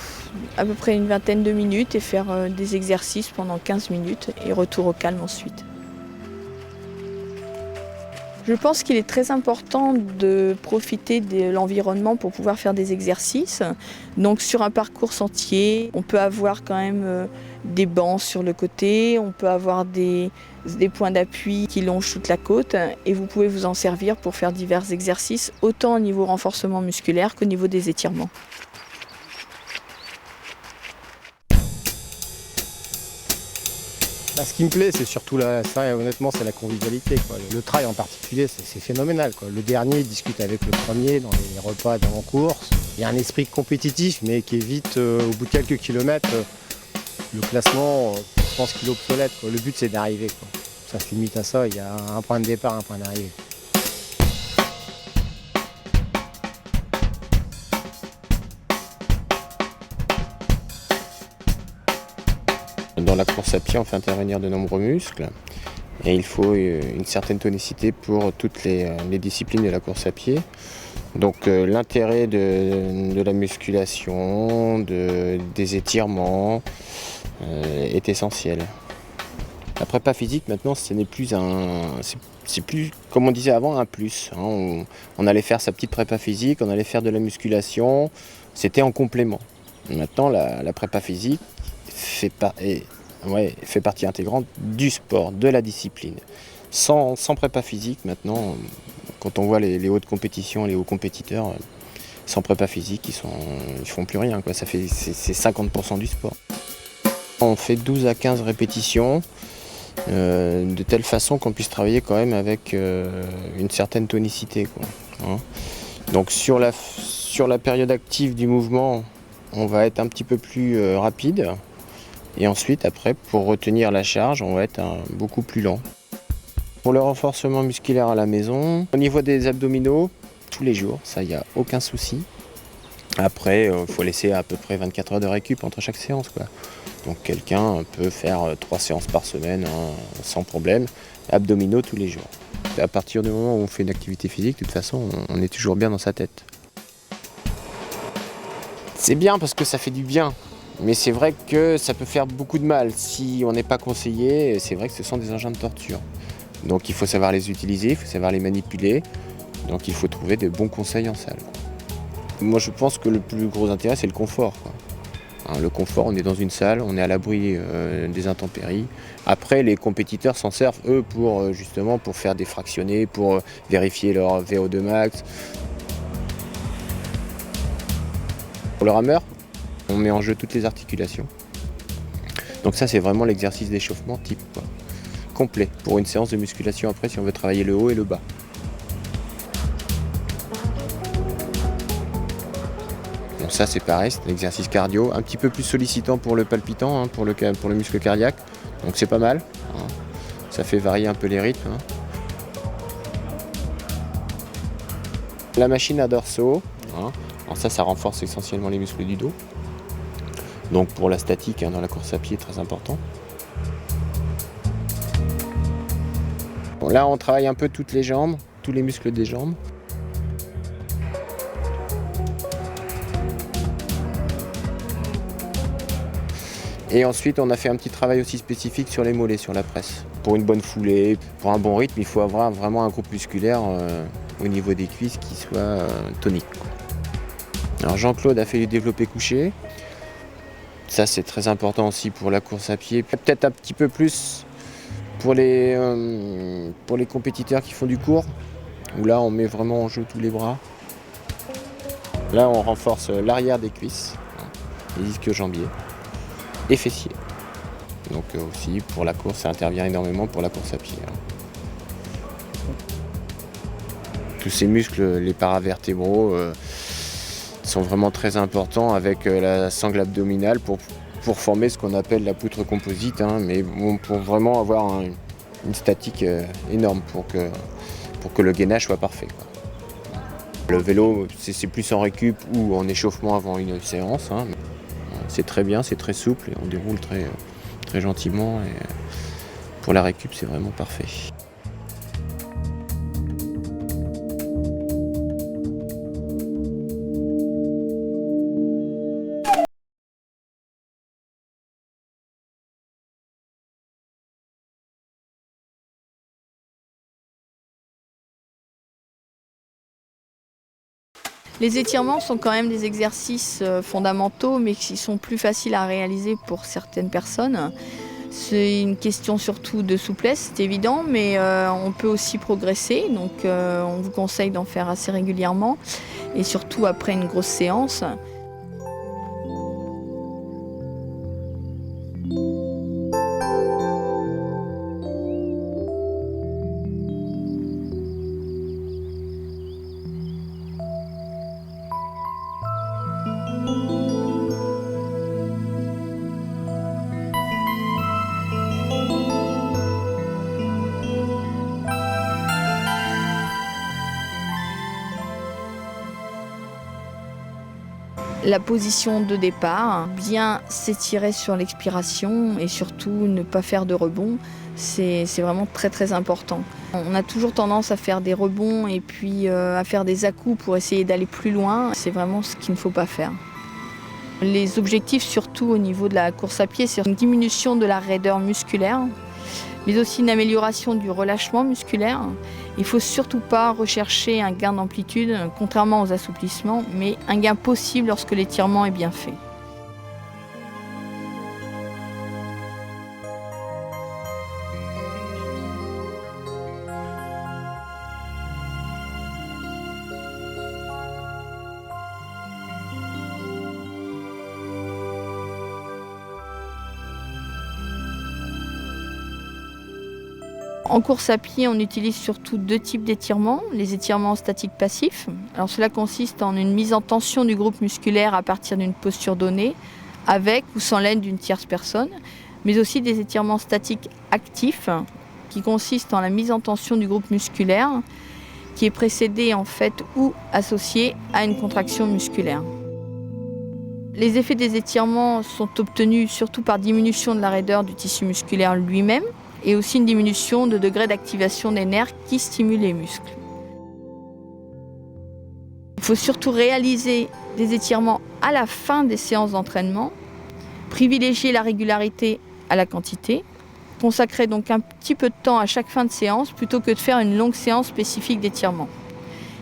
à peu près une vingtaine de minutes et faire des exercices pendant 15 minutes et retour au calme ensuite. Je pense qu'il est très important de profiter de l'environnement pour pouvoir faire des exercices. Donc sur un parcours sentier, on peut avoir quand même des bancs sur le côté, on peut avoir des points d'appui qui longent toute la côte et vous pouvez vous en servir pour faire divers exercices, autant au niveau renforcement musculaire qu'au niveau des étirements. Ce qui me plaît, c'est surtout honnêtement, c'est la convivialité, quoi. Le trail en particulier, c'est phénoménal, quoi. Le dernier discute avec le premier dans les repas d'avant course. Il y a un esprit compétitif, mais qui évite, au bout de quelques kilomètres, le classement, je pense qu'il est obsolète, quoi. Le but, c'est d'arriver, quoi. Ça se limite à ça. Il y a un point de départ, un point d'arrivée. Dans la course à pied, on fait intervenir de nombreux muscles et il faut une certaine tonicité pour toutes les disciplines de la course à pied. Donc l'intérêt de la musculation, des étirements est essentiel. La prépa physique maintenant, ce n'est plus c'est plus, comme on disait avant, un plus. On allait faire sa petite prépa physique, on allait faire de la musculation, c'était en complément. Maintenant, la prépa physique fait partie intégrante du sport, de la discipline. Sans prépa physique, maintenant, quand on voit les hautes compétitions, les hauts compétiteurs, sans prépa physique, ils font plus rien, quoi. C'est 50% du sport. On fait 12 à 15 répétitions, de telle façon qu'on puisse travailler quand même avec une certaine tonicité, quoi, hein. Donc sur la période active du mouvement, on va être un petit peu plus rapide. Et ensuite, après, pour retenir la charge, on va être beaucoup plus lent. Pour le renforcement musculaire à la maison, au niveau des abdominaux, tous les jours, ça, il n'y a aucun souci. Après, il faut laisser à peu près 24 heures de récup entre chaque séance, quoi. Donc quelqu'un peut faire 3 séances par semaine, hein, sans problème. Abdominaux tous les jours. À partir du moment où on fait une activité physique, de toute façon, on est toujours bien dans sa tête. C'est bien parce que ça fait du bien. Mais c'est vrai que ça peut faire beaucoup de mal si on n'est pas conseillé. C'est vrai que ce sont des engins de torture. Donc il faut savoir les utiliser, il faut savoir les manipuler. Donc il faut trouver de bons conseils en salle. Moi je pense que le plus gros intérêt c'est le confort, quoi. Hein, le confort, on est dans une salle, on est à l'abri des intempéries. Après les compétiteurs s'en servent eux pour justement pour faire des fractionnés, pour vérifier leur VO2 max. Pour le rameur, on met en jeu toutes les articulations. Donc ça c'est vraiment l'exercice d'échauffement type, quoi, complet pour une séance de musculation après si on veut travailler le haut et le bas. Donc ça c'est pareil, c'est un exercice cardio, un petit peu plus sollicitant pour le palpitant, hein, pour le muscle cardiaque. Donc c'est pas mal, hein. Ça fait varier un peu les rythmes, hein. La machine à dorsaux, hein. Alors ça renforce essentiellement les muscles du dos. Donc pour la statique, hein, dans la course à pied, très important. Bon, là on travaille un peu toutes les jambes, tous les muscles des jambes. Et ensuite on a fait un petit travail aussi spécifique sur les mollets, sur la presse. Pour une bonne foulée, pour un bon rythme, il faut avoir vraiment un groupe musculaire au niveau des cuisses qui soit tonique, quoi. Alors Jean-Claude a fait les développés couchés. Ça c'est très important aussi pour la course à pied. Peut-être un petit peu plus pour les compétiteurs qui font du court, où là on met vraiment en jeu tous les bras. Là on renforce l'arrière des cuisses, les disques jambiers et fessiers. Donc aussi pour la course, ça intervient énormément pour la course à pied, hein. Tous ces muscles, les paravertébraux, sont vraiment très importants avec la sangle abdominale pour former ce qu'on appelle la poutre composite, mais bon, pour vraiment avoir une statique énorme pour que le gainage soit parfait, quoi. Le vélo, c'est plus en récup ou en échauffement avant une séance. C'est très bien, c'est très souple et on déroule très, très gentiment. Et pour la récup, c'est vraiment parfait. Les étirements sont quand même des exercices fondamentaux, mais qui sont plus faciles à réaliser pour certaines personnes. C'est une question surtout de souplesse, c'est évident, mais on peut aussi progresser. Donc on vous conseille d'en faire assez régulièrement, et surtout après une grosse séance. La position de départ, bien s'étirer sur l'expiration et surtout ne pas faire de rebond, c'est vraiment très très important. On a toujours tendance à faire des rebonds et puis à faire des à-coups pour essayer d'aller plus loin. C'est vraiment ce qu'il ne faut pas faire. Les objectifs surtout au niveau de la course à pied, c'est une diminution de la raideur musculaire, mais aussi une amélioration du relâchement musculaire. Il ne faut surtout pas rechercher un gain d'amplitude, contrairement aux assouplissements, mais un gain possible lorsque l'étirement est bien fait. En course à pied, on utilise surtout deux types d'étirements, les étirements statiques passifs. Alors cela consiste en une mise en tension du groupe musculaire à partir d'une posture donnée, avec ou sans l'aide d'une tierce personne, mais aussi des étirements statiques actifs, qui consistent en la mise en tension du groupe musculaire, qui est précédée en fait ou associée à une contraction musculaire. Les effets des étirements sont obtenus surtout par diminution de la raideur du tissu musculaire lui-même, et aussi une diminution de degré d'activation des nerfs qui stimulent les muscles. Il faut surtout réaliser des étirements à la fin des séances d'entraînement, privilégier la régularité à la quantité, consacrer donc un petit peu de temps à chaque fin de séance plutôt que de faire une longue séance spécifique d'étirement.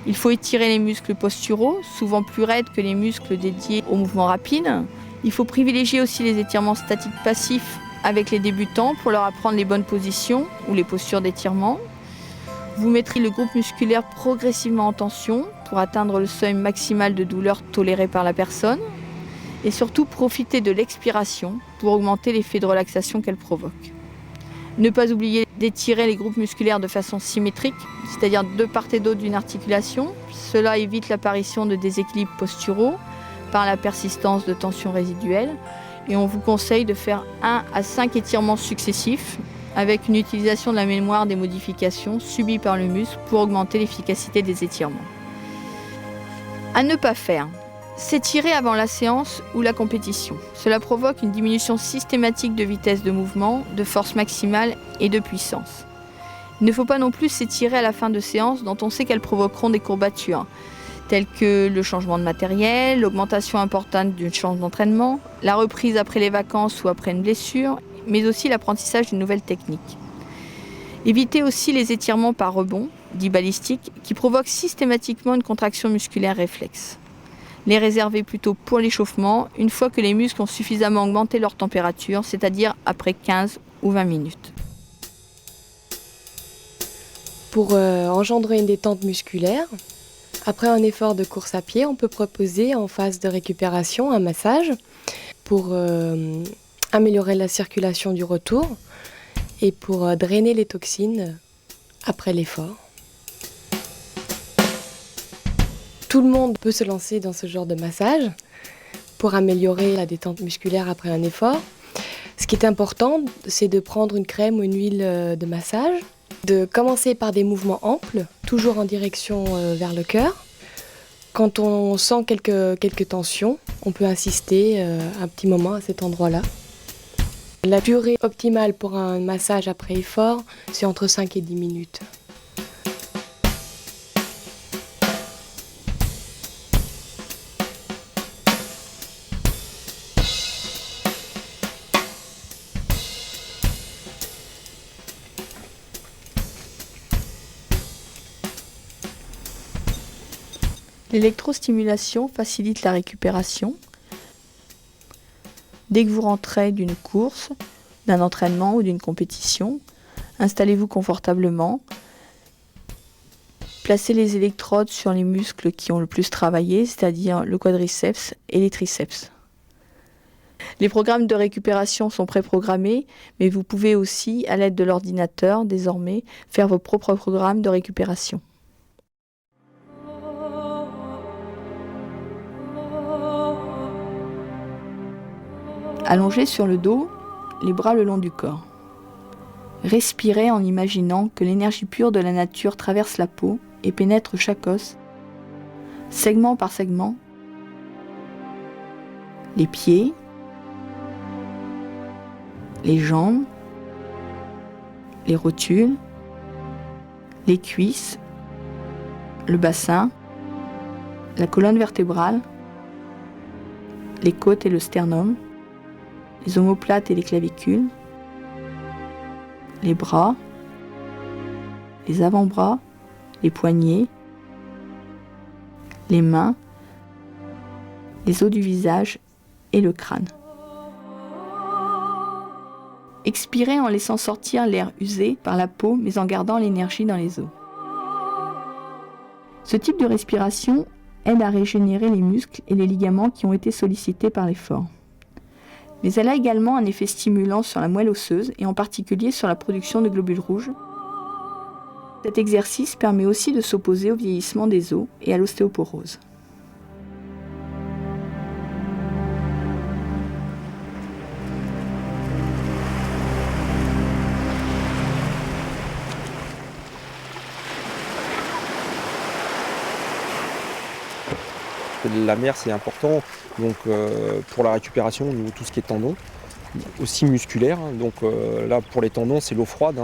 Il faut étirer les muscles posturaux, souvent plus raides que les muscles dédiés aux mouvements rapides. Il faut privilégier aussi les étirements statiques passifs avec les débutants pour leur apprendre les bonnes positions ou les postures d'étirement. Vous mettrez le groupe musculaire progressivement en tension pour atteindre le seuil maximal de douleur toléré par la personne. Et surtout, profitez de l'expiration pour augmenter l'effet de relaxation qu'elle provoque. Ne pas oublier d'étirer les groupes musculaires de façon symétrique, c'est-à-dire de part et d'autre d'une articulation. Cela évite l'apparition de déséquilibres posturaux par la persistance de tensions résiduelles. Et on vous conseille de faire 1 à 5 étirements successifs avec une utilisation de la mémoire des modifications subies par le muscle pour augmenter l'efficacité des étirements. À ne pas faire, s'étirer avant la séance ou la compétition. Cela provoque une diminution systématique de vitesse de mouvement, de force maximale et de puissance. Il ne faut pas non plus s'étirer à la fin de séances dont on sait qu'elles provoqueront des courbatures, tels que le changement de matériel, l'augmentation importante d'une charge d'entraînement, la reprise après les vacances ou après une blessure, mais aussi l'apprentissage d'une nouvelle technique. Évitez aussi les étirements par rebond, dits balistiques, qui provoquent systématiquement une contraction musculaire réflexe. Les réserver plutôt pour l'échauffement, une fois que les muscles ont suffisamment augmenté leur température, c'est-à-dire après 15 ou 20 minutes. Pour engendrer une détente musculaire, après un effort de course à pied, on peut proposer en phase de récupération un massage pour améliorer la circulation du retour et pour drainer les toxines après l'effort. Tout le monde peut se lancer dans ce genre de massage pour améliorer la détente musculaire après un effort. Ce qui est important, c'est de prendre une crème ou une huile de massage, de commencer par des mouvements amples, toujours en direction vers le cœur. Quand on sent quelques tensions, on peut insister un petit moment à cet endroit-là. La durée optimale pour un massage après effort, c'est entre 5 et 10 minutes. L'électrostimulation facilite la récupération. Dès que vous rentrez d'une course, d'un entraînement ou d'une compétition, installez-vous confortablement. Placez les électrodes sur les muscles qui ont le plus travaillé, c'est-à-dire le quadriceps et les triceps. Les programmes de récupération sont préprogrammés, mais vous pouvez aussi, à l'aide de l'ordinateur, désormais, faire vos propres programmes de récupération. Allongé sur le dos, les bras le long du corps. Respirez en imaginant que l'énergie pure de la nature traverse la peau et pénètre chaque os, segment par segment, les pieds, les jambes, les rotules, les cuisses, le bassin, la colonne vertébrale, les côtes et le sternum, les omoplates et les clavicules, les bras, les avant-bras, les poignets, les mains, les os du visage et le crâne. Expirez en laissant sortir l'air usé par la peau mais en gardant l'énergie dans les os. Ce type de respiration aide à régénérer les muscles et les ligaments qui ont été sollicités par l'effort. Mais elle a également un effet stimulant sur la moelle osseuse et en particulier sur la production de globules rouges. Cet exercice permet aussi de s'opposer au vieillissement des os et à l'ostéoporose. La mer, c'est important donc, pour la récupération au niveau de tout ce qui est tendons, aussi musculaire. Donc là, pour les tendons, c'est l'eau froide.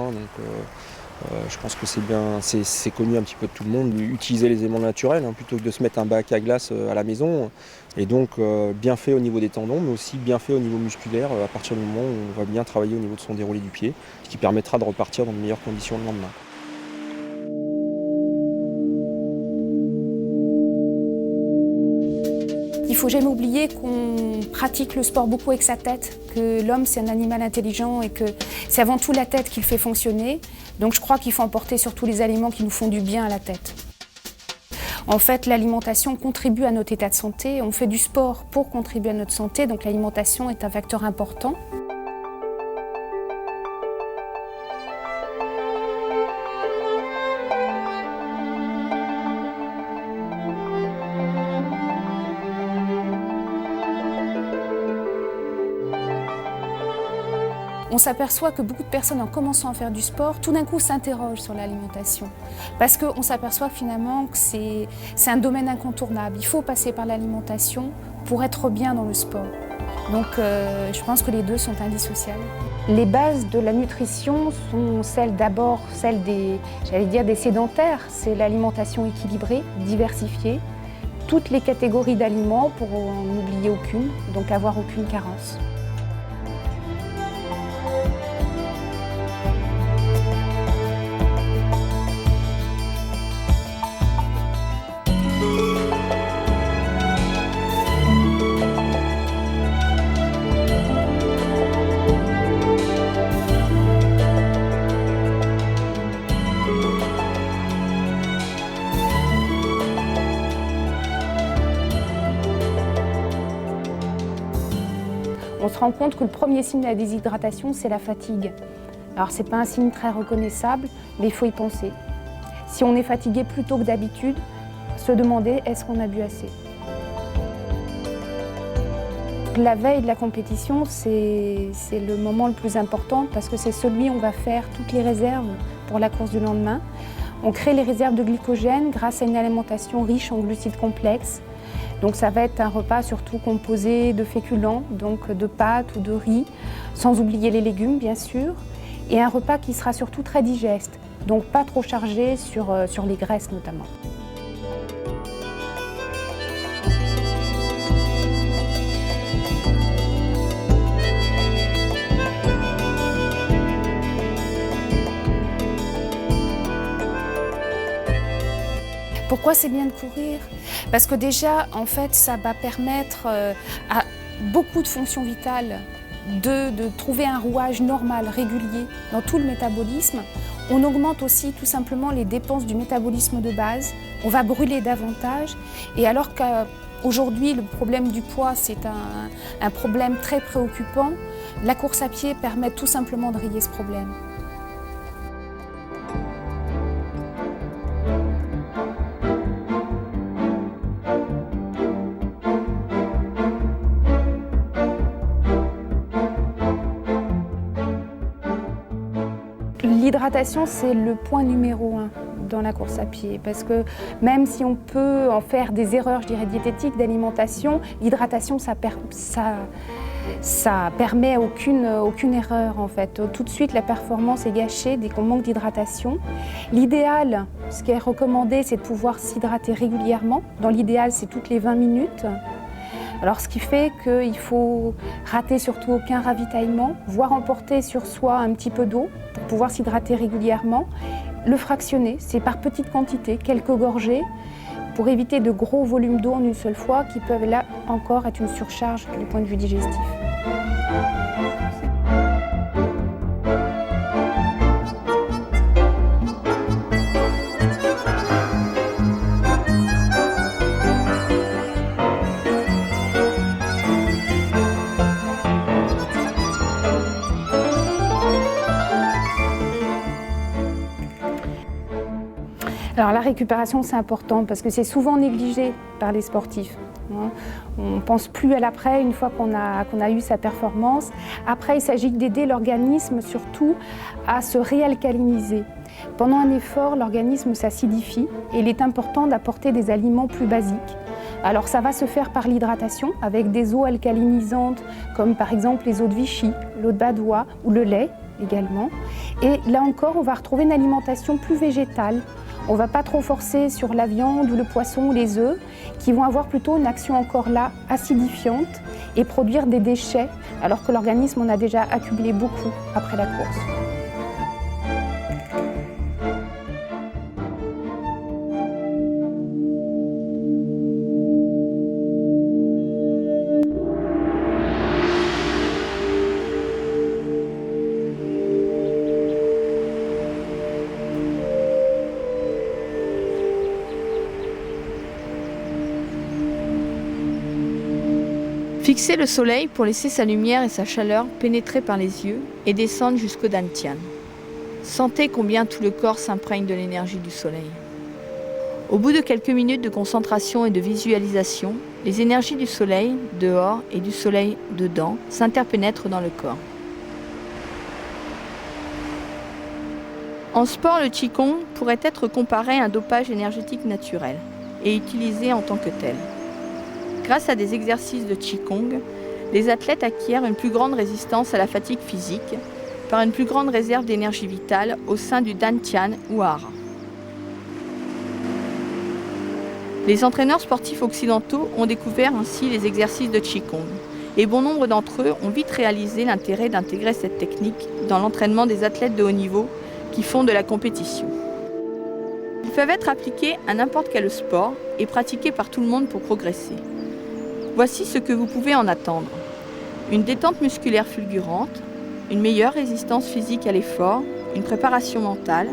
Je pense que c'est connu un petit peu de tout le monde, utiliser les éléments naturels plutôt que de se mettre un bac à glace à la maison. Et donc bien fait au niveau des tendons, mais aussi bien fait au niveau musculaire à partir du moment où on va bien travailler au niveau de son déroulé du pied, ce qui permettra de repartir dans de meilleures conditions le lendemain. Il ne faut jamais oublier qu'on pratique le sport beaucoup avec sa tête, que l'homme c'est un animal intelligent et que c'est avant tout la tête qui le fait fonctionner. Donc je crois qu'il faut emporter surtout les aliments qui nous font du bien à la tête. En fait, l'alimentation contribue à notre état de santé. On fait du sport pour contribuer à notre santé, donc l'alimentation est un facteur important. On s'aperçoit que beaucoup de personnes, en commençant à faire du sport, tout d'un coup s'interrogent sur l'alimentation. Parce qu'on s'aperçoit finalement que c'est un domaine incontournable. Il faut passer par l'alimentation pour être bien dans le sport. Donc je pense que les deux sont indissociables. Les bases de la nutrition sont d'abord celles des sédentaires. C'est l'alimentation équilibrée, diversifiée, toutes les catégories d'aliments pour n'en oublier aucune, donc avoir aucune carence. On se rend compte que le premier signe de la déshydratation, c'est la fatigue. Alors c'est pas un signe très reconnaissable, mais il faut y penser. Si on est fatigué plus tôt que d'habitude, se demander est-ce qu'on a bu assez. La veille de la compétition, c'est le moment le plus important parce que c'est celui où on va faire toutes les réserves pour la course du lendemain. On crée les réserves de glycogène grâce à une alimentation riche en glucides complexes. Donc ça va être un repas surtout composé de féculents, donc de pâtes ou de riz, sans oublier les légumes bien sûr, et un repas qui sera surtout très digeste, donc pas trop chargé sur les graisses notamment. Pourquoi c'est bien de courir? Parce que déjà, en fait, ça va permettre à beaucoup de fonctions vitales de trouver un rouage normal, régulier, dans tout le métabolisme. On augmente aussi tout simplement les dépenses du métabolisme de base. On va brûler davantage. Et alors qu'aujourd'hui, le problème du poids, c'est un problème très préoccupant, la course à pied permet tout simplement de régler ce problème. L'hydratation, c'est le point numéro 1 dans la course à pied parce que même si on peut en faire des erreurs, je dirais, diététiques, d'alimentation, l'hydratation, ça permet aucune erreur en fait. Tout de suite, la performance est gâchée dès qu'on manque d'hydratation. L'idéal, ce qui est recommandé, c'est de pouvoir s'hydrater régulièrement. Dans l'idéal, c'est toutes les 20 minutes. Alors ce qui fait qu'il faut rater surtout aucun ravitaillement, voire emporter sur soi un petit peu d'eau pour pouvoir s'hydrater régulièrement. Le fractionner, c'est par petites quantités, quelques gorgées, pour éviter de gros volumes d'eau en une seule fois qui peuvent là encore être une surcharge du point de vue digestif. Alors la récupération, c'est important parce que c'est souvent négligé par les sportifs. On ne pense plus à l'après une fois qu'on a eu sa performance. Après, il s'agit d'aider l'organisme surtout à se réalcaliniser. Pendant un effort, l'organisme s'acidifie et il est important d'apporter des aliments plus basiques. Alors ça va se faire par l'hydratation avec des eaux alcalinisantes comme par exemple les eaux de Vichy, l'eau de Badois ou le lait également. Et là encore, on va retrouver une alimentation plus végétale. On ne va pas trop forcer sur la viande ou le poisson ou les œufs qui vont avoir plutôt une action encore là acidifiante et produire des déchets alors que l'organisme en a déjà accumulé beaucoup après la course. Fixez le soleil pour laisser sa lumière et sa chaleur pénétrer par les yeux et descendre jusqu'au dantian. Sentez combien tout le corps s'imprègne de l'énergie du soleil. Au bout de quelques minutes de concentration et de visualisation, les énergies du soleil dehors et du soleil dedans s'interpénètrent dans le corps. En sport, le Qigong pourrait être comparé à un dopage énergétique naturel et utilisé en tant que tel. Grâce à des exercices de Qigong, les athlètes acquièrent une plus grande résistance à la fatigue physique par une plus grande réserve d'énergie vitale au sein du dantian ou hara. Les entraîneurs sportifs occidentaux ont découvert ainsi les exercices de Qigong et bon nombre d'entre eux ont vite réalisé l'intérêt d'intégrer cette technique dans l'entraînement des athlètes de haut niveau qui font de la compétition. Ils peuvent être appliqués à n'importe quel sport et pratiqués par tout le monde pour progresser. Voici ce que vous pouvez en attendre. Une détente musculaire fulgurante, une meilleure résistance physique à l'effort, une préparation mentale,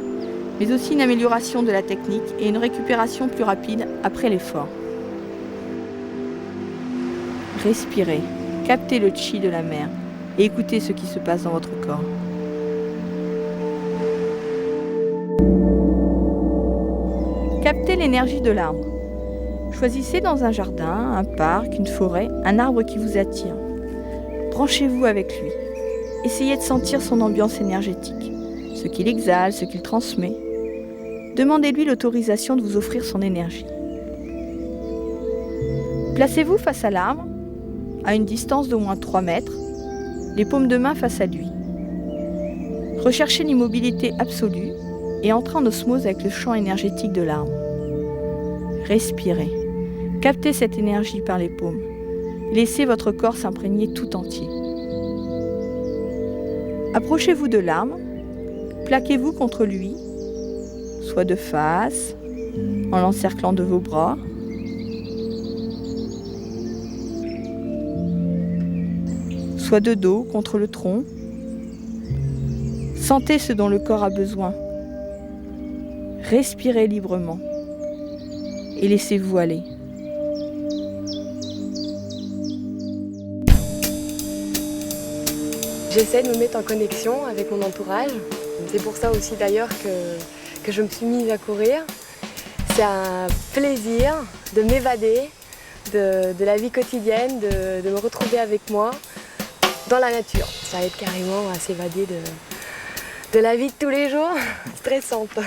mais aussi une amélioration de la technique et une récupération plus rapide après l'effort. Respirez, captez le chi de la mer et écoutez ce qui se passe dans votre corps. Captez l'énergie de l'arbre. Choisissez dans un jardin, un parc, une forêt, un arbre qui vous attire. Branchez-vous avec lui. Essayez de sentir son ambiance énergétique, ce qu'il exhale, ce qu'il transmet. Demandez-lui l'autorisation de vous offrir son énergie. Placez-vous face à l'arbre, à une distance d'au moins 3 mètres, les paumes de main face à lui. Recherchez l'immobilité absolue et entrez en osmose avec le champ énergétique de l'arbre. Respirez. Captez cette énergie par les paumes. Laissez votre corps s'imprégner tout entier. Approchez-vous de l'arbre, plaquez-vous contre lui, soit de face, en l'encerclant de vos bras, soit de dos contre le tronc. Sentez ce dont le corps a besoin. Respirez librement et laissez-vous aller. J'essaie de me mettre en connexion avec mon entourage. C'est pour ça aussi d'ailleurs que je me suis mise à courir. C'est un plaisir de m'évader de la vie quotidienne, de me retrouver avec moi dans la nature. Ça aide carrément à s'évader de la vie de tous les jours stressante.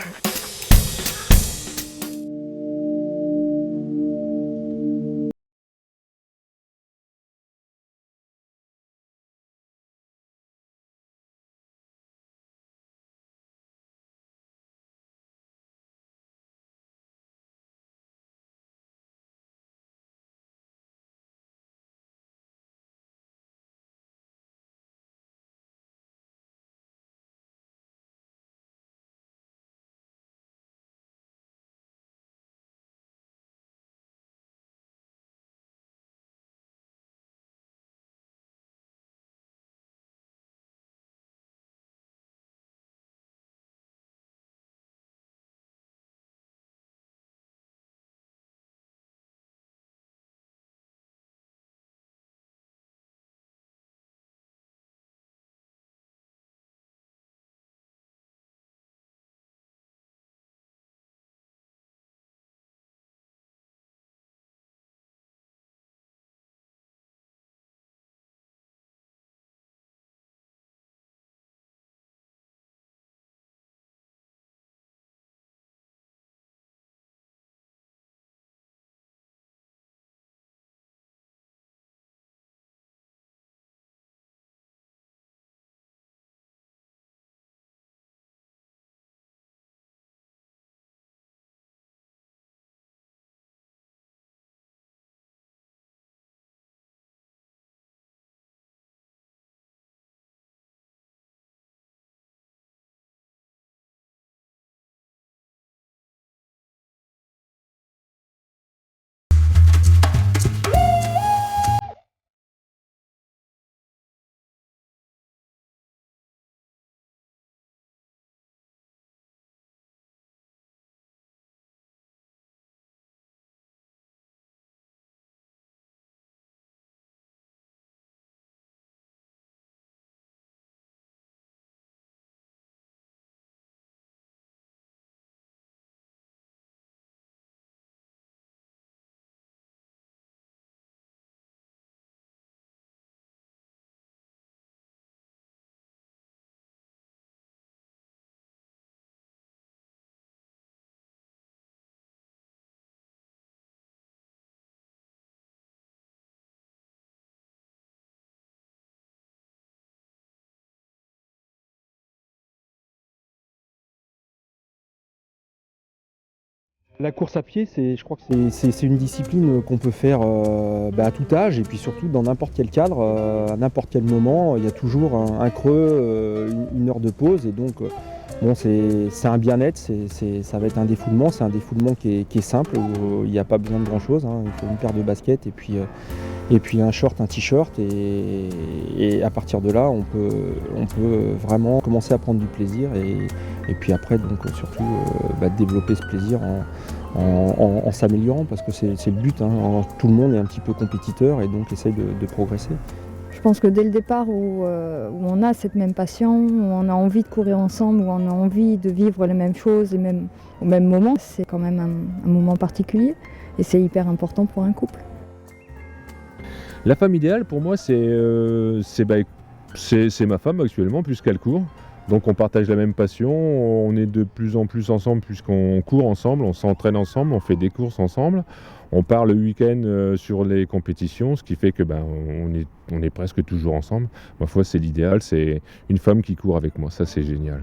La course à pied, je crois que c'est une discipline qu'on peut faire à tout âge et puis surtout dans n'importe quel cadre, à n'importe quel moment. Il y a toujours un creux, une heure de pause et donc bon, c'est un bien-être, ça va être un défoulement. C'est un défoulement qui est simple, où il n'y a pas besoin de grand-chose. Il faut une paire de baskets et puis un short, un t-shirt et à partir de là, on peut vraiment commencer à prendre du plaisir et puis après donc surtout développer ce plaisir en s'améliorant parce que c'est le but. Tout le monde est un petit peu compétiteur et donc essaye de progresser. Je pense que dès le départ où on a cette même passion, où on a envie de courir ensemble, où on a envie de vivre les mêmes choses au même moment, c'est quand même un moment particulier. Et c'est hyper important pour un couple. La femme idéale, pour moi, c'est ma femme actuellement, puisqu'elle court. Donc on partage la même passion, on est de plus en plus ensemble puisqu'on court ensemble, on s'entraîne ensemble, on fait des courses ensemble, on part le week-end sur les compétitions, ce qui fait que on est presque toujours ensemble. Ma foi, c'est l'idéal, c'est une femme qui court avec moi, ça c'est génial.